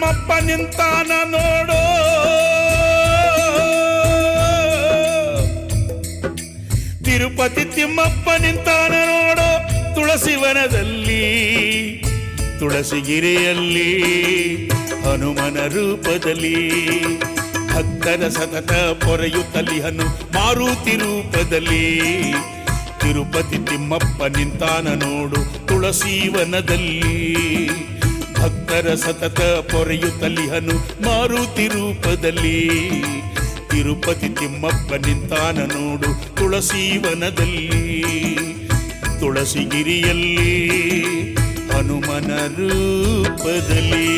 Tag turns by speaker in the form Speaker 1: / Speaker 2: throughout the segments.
Speaker 1: ತಿಮ್ಮಪ್ಪ ನಿಂತಾನ ನೋಡೋ, ತಿರುಪತಿ ತಿಮ್ಮಪ್ಪ ನಿಂತಾನ ನೋಡೋ ತುಳಸಿವನದಲ್ಲಿ, ತುಳಸಿಗಿರಿಯಲ್ಲಿ ಹನುಮನ ರೂಪದಲ್ಲಿ. ಭಕ್ತರ ಸತತ ಪೊರೆಯುತ್ತಲಿಹನು ಮಾರುತಿ ರೂಪದಲ್ಲಿ. ತಿರುಪತಿ ತಿಮ್ಮಪ್ಪ ನಿಂತಾನ ನೋಡು ತುಳಸೀವನದಲ್ಲಿ. ಭಕ್ತರ ಸತತ ಪೊರೆಯುತ್ತಲಿಹನು ಮಾರುತಿ ರೂಪದಲ್ಲಿ. ತಿರುಪತಿ ತಿಮ್ಮಪ್ಪ ನಿಂತಾನ ನೋಡು ತುಳಸೀವನದಲ್ಲಿ. ತುಳಸಿಗಿರಿಯಲ್ಲಿ ಹನುಮನ ರೂಪದಲ್ಲಿ.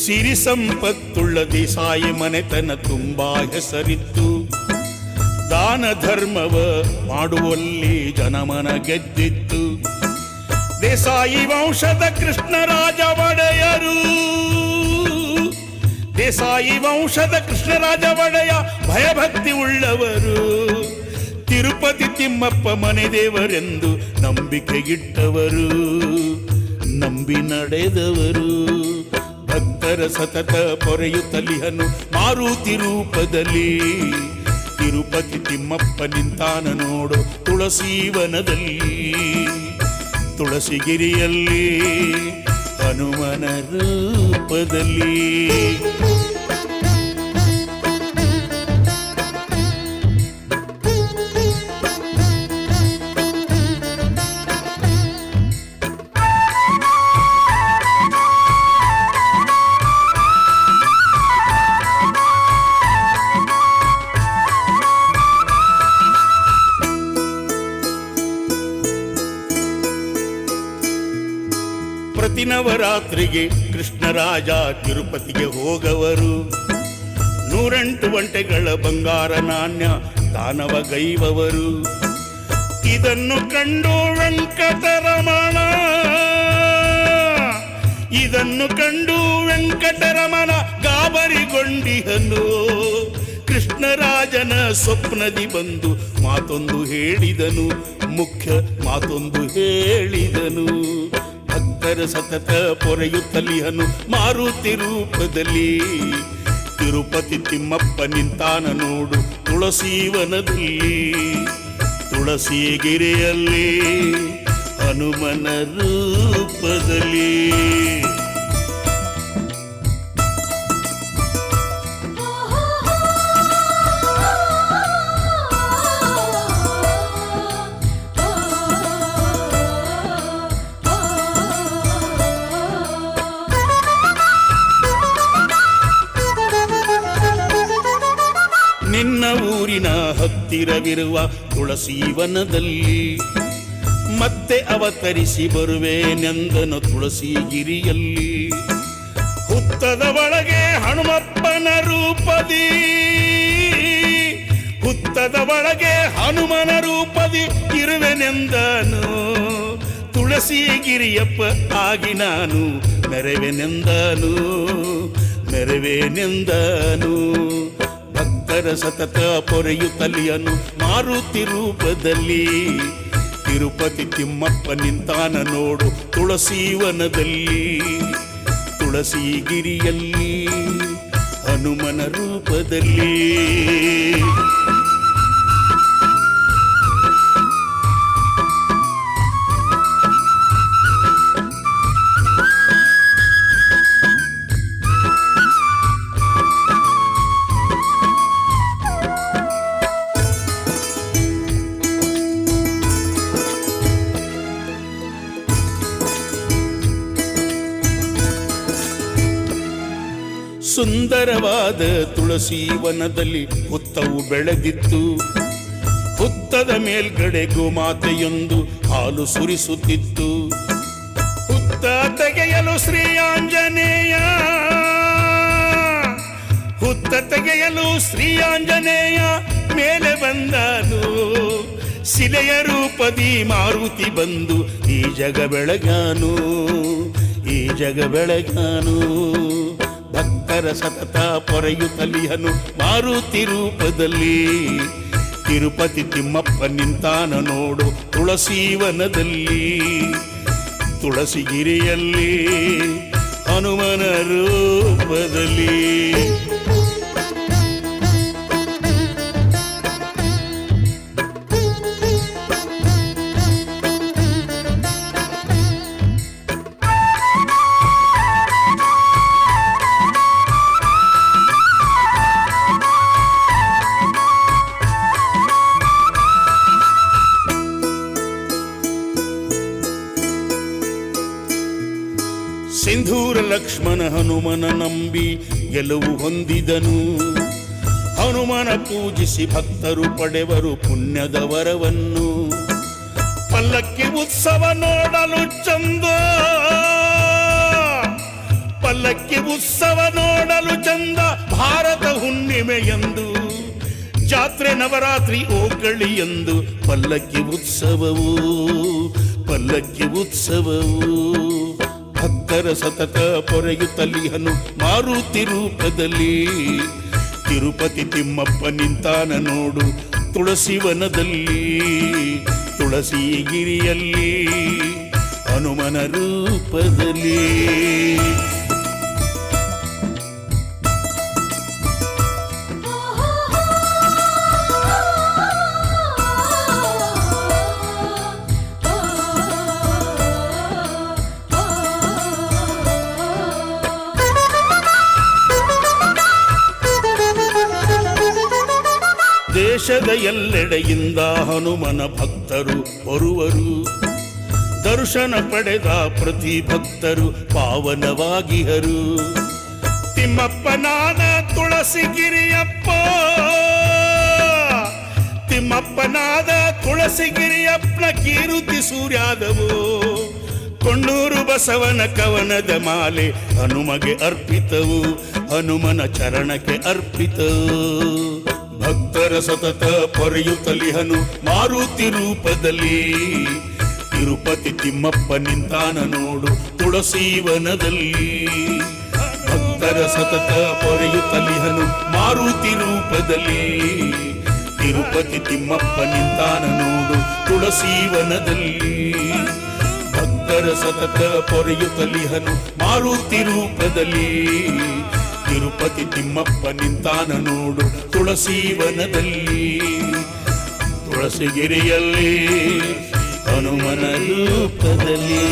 Speaker 1: ಸಿರಿ ಸಂಪತ್ತುಳ್ಳ ದೇಸಾಯಿ ಮನೆತನ ತುಂಬಾ ಹೆಸರಿತ್ತು. ದಾನ ಧರ್ಮವ ಮಾಡುವಲ್ಲಿ ಜನಮನ ಗೆದ್ದಿತ್ತು. ದೇಸಾಯಿ ವಂಶದ ಕೃಷ್ಣರಾಜ ಒಡೆಯರು, ದೇಸಾಯಿ ವಂಶದ ಕೃಷ್ಣರಾಜ ಒಡೆಯ ಭಯಭಕ್ತಿ ಉಳ್ಳವರು. ತಿರುಪತಿ ತಿಮ್ಮಪ್ಪ ಮನೆ ದೇವರೆಂದು ನಂಬಿಕೆಗಿಟ್ಟವರು, ನಂಬಿ ನಡೆದವರು. ಭಕ್ತರ ಸತತ ಪೊರೆಯುತ್ತಲಿಹನು ಮಾರುತಿ ರೂಪದಲ್ಲಿ. ತಿರುಪತಿ ತಿಮ್ಮಪ್ಪ ನಿಂತಾನ ನೋಡು ತುಳಸೀವನದಲ್ಲಿ. ತುಳಸಿಗಿರಿಯಲ್ಲಿ ಹನುಮನ ರೂಪದಲ್ಲಿ. ಪ್ರತಿ ನವರಾತ್ರಿಗೆ ಕೃಷ್ಣರಾಜ ತಿರುಪತಿಗೆ ಹೋಗವರು. 108 ಒಂಟೆಗಳ ಬಂಗಾರ ನಾಣ್ಯ ದಾನವಗೈವವರು. ಇದನ್ನು ಕಂಡು ವೆಂಕಟರಮಣ, ಇದನ್ನು ಕಂಡು ವೆಂಕಟರಮಣ ಗಾಬರಿಗೊಂಡಿಹನು. ಕೃಷ್ಣರಾಜನ ಸ್ವಪ್ನದಿ ಬಂದು ಮಾತೊಂದು ಹೇಳಿದನು, ಮುಖ್ಯ ಮಾತೊಂದು ಹೇಳಿದನು. ಭಕ್ತರ ಸತತ ಪೊರೆಯುತ್ತಲಿಹನು ಮಾರುತಿ ರೂಪದಲ್ಲಿ. ತಿರುಪತಿ ತಿಮ್ಮಪ್ಪ ನಿಂತಾನ ನೋಡು ತುಳಸೀವನದಲ್ಲಿ. ತುಳಸಿಗಿರಿಯಲ್ಲಿ ಹನುಮನ ರೂಪದಲ್ಲಿ. ನಿನ್ನ ಊರಿನ ಹತ್ತಿರವಿರುವ ತುಳಸೀವನದಲ್ಲಿ ಮತ್ತೆ ಅವತರಿಸಿ ಬರುವೆನೆಂದನು ತುಳಸಿಗಿರಿಯಲ್ಲಿ. ಹುತ್ತದ ಒಳಗೆ ಹನುಮಪ್ಪನ ರೂಪದಿ, ಹುತ್ತದ ಒಳಗೆ ಹನುಮನ ರೂಪದಿ ಇರುವೆನೆಂದನು. ತುಳಸಿಗಿರಿಯಪ್ಪ ಆಗಿ ನಾನು ಮೆರವೆನೆಂದನು, ಮೆರವೆನೆಂದನು. ಭಕ್ತರ ಸತತ ಪೊರೆಯುತ್ತಲಿಯನು ಮಾರುತಿ ರೂಪದಲ್ಲಿ. ತಿರುಪತಿ ತಿಮ್ಮಪ್ಪ ನಿಂತಾನ ನೋಡು ತುಳಸೀವನದಲ್ಲಿ. ತುಳಸಿಗಿರಿಯಲ್ಲಿ ಹನುಮನ ರೂಪದಲ್ಲಿ. ಸುಂದರವಾದ ತುಳಸೀವನದಲ್ಲಿ ಹುತ್ತವು ಬೆಳೆದಿತ್ತು. ಹುತ್ತದ ಮೇಲ್ಗಡೆ ಗೋಮಾತೆಯೊಂದು ಹಾಲು ಸುರಿಸುತ್ತಿತ್ತು. ಹುತ್ತ ತೆಗೆಯಲು ಶ್ರೀ ಆಂಜನೇಯ, ಹುತ್ತ ತೆಗೆಯಲು ಶ್ರೀ ಆಂಜನೇಯ ಮೇಲೆ ಬಂದನು. ಶಿಲೆಯ ರೂಪದಿ ಮಾರುತಿ ಬಂದು ಈ ಜಗ ಬೆಳಗಾನು, ಈ ಜಗ ಬೆಳಗಾನು. ಭಕ್ತರ ಸತತ ಪೊರೆಯುತ್ತಲಿಹನು ಮಾರುತಿ ರೂಪದಲ್ಲಿ. ತಿರುಪತಿ ತಿಮ್ಮಪ್ಪ ನಿಂತಾನ ನೋಡು ತುಳಸೀವನದಲ್ಲಿ. ತುಳಸಿಗಿರಿಯಲ್ಲಿ ಹನುಮನ ರೂಪದಲ್ಲಿ. ಸಿಂಧೂರ ಲಕ್ಷ್ಮಣ ಹನುಮನ ನಂಬಿ ಗೆಲುವು ಹೊಂದಿದನು. ಹನುಮನ ಪೂಜಿಸಿ ಭಕ್ತರು ಪಡೆವರು ಪುಣ್ಯದ ವರವನ್ನು. ಪಲ್ಲಕ್ಕಿ ಉತ್ಸವ ನೋಡಲು ಚಂದ, ಪಲ್ಲಕ್ಕಿ ಉತ್ಸವ ನೋಡಲು ಚಂದ ಭಾರತ ಹುಣ್ಣಿಮೆಯಂದು. ಜಾತ್ರೆ ನವರಾತ್ರಿ ಓಕಳಿ ಎಂದು ಪಲ್ಲಕ್ಕಿ ಉತ್ಸವವು, ಪಲ್ಲಕ್ಕಿ ಉತ್ಸವವು. ಭಕ್ತರ ಸತತ ಪೊರೆಯುತ್ತಲಿಹನು ಮಾರುತಿ ರೂಪದಲ್ಲಿ. ತಿರುಪತಿ ತಿಮ್ಮಪ್ಪ ನಿಂತಾನ ನೋಡು ತುಳಸಿವನದಲ್ಲಿ. ತುಳಸಿಗಿರಿಯಲ್ಲಿ ಹನುಮನ ರೂಪದಲ್ಲಿ. ದೇಶದ ಎಲ್ಲೆಡೆಯಿಂದ ಹನುಮನ ಭಕ್ತರು ಬರುವರು. ದರ್ಶನ ಪಡೆದ ಪ್ರತಿ ಭಕ್ತರು ಪಾವನವಾಗಿಹರು. ತಿಮ್ಮಪ್ಪನಾದ ತುಳಸಿಗಿರಿಯಪ್ಪ, ತಿಮ್ಮಪ್ಪನಾದ ತುಳಸಿಗಿರಿಯಪ್ಪನ ಕೀರುತಿ ಸೂರ್ಯಾದವು. ಕೊಂಡೂರು ಬಸವನ ಕವನದ ಮಾಲೆ ಹನುಮಗೆ ಅರ್ಪಿತವು, ಹನುಮನ ಚರಣಕ್ಕೆ ಅರ್ಪಿತವು. ಭಕ್ತರ ಸತತ ಪೊರೆಯುತ್ತಲಿಹನು ಮಾರುತಿ ರೂಪದಲ್ಲಿ. ತಿರುಪತಿ ತಿಮ್ಮಪ್ಪ ನಿಂತಾನ ನೋಡು ತುಳಸೀವನದಲ್ಲಿ. ಭಕ್ತರ ಸತತ ಪೊರೆಯುತ್ತಲಿಹನು ಮಾರುತಿ ರೂಪದಲ್ಲಿ. ತಿರುಪತಿ ತಿಮ್ಮಪ್ಪ ನಿಂತಾನ ನೋಡು ತುಳಸೀವನದಲ್ಲಿ. ಭಕ್ತರ ಸತತ ಪೊರೆಯುತ್ತಲಿಹನು ಮಾರುತಿ ರೂಪದಲ್ಲಿ. ತಿರುಪತಿ ತಿಮ್ಮಪ್ಪ ನಿಂತಾನ ನೋಡು ತುಳಸೀವನದಲ್ಲಿ. ತುಳಸಿಗಿರಿಯಲ್ಲಿ ಹನುಮನ ರೂಪದಲ್ಲಿ.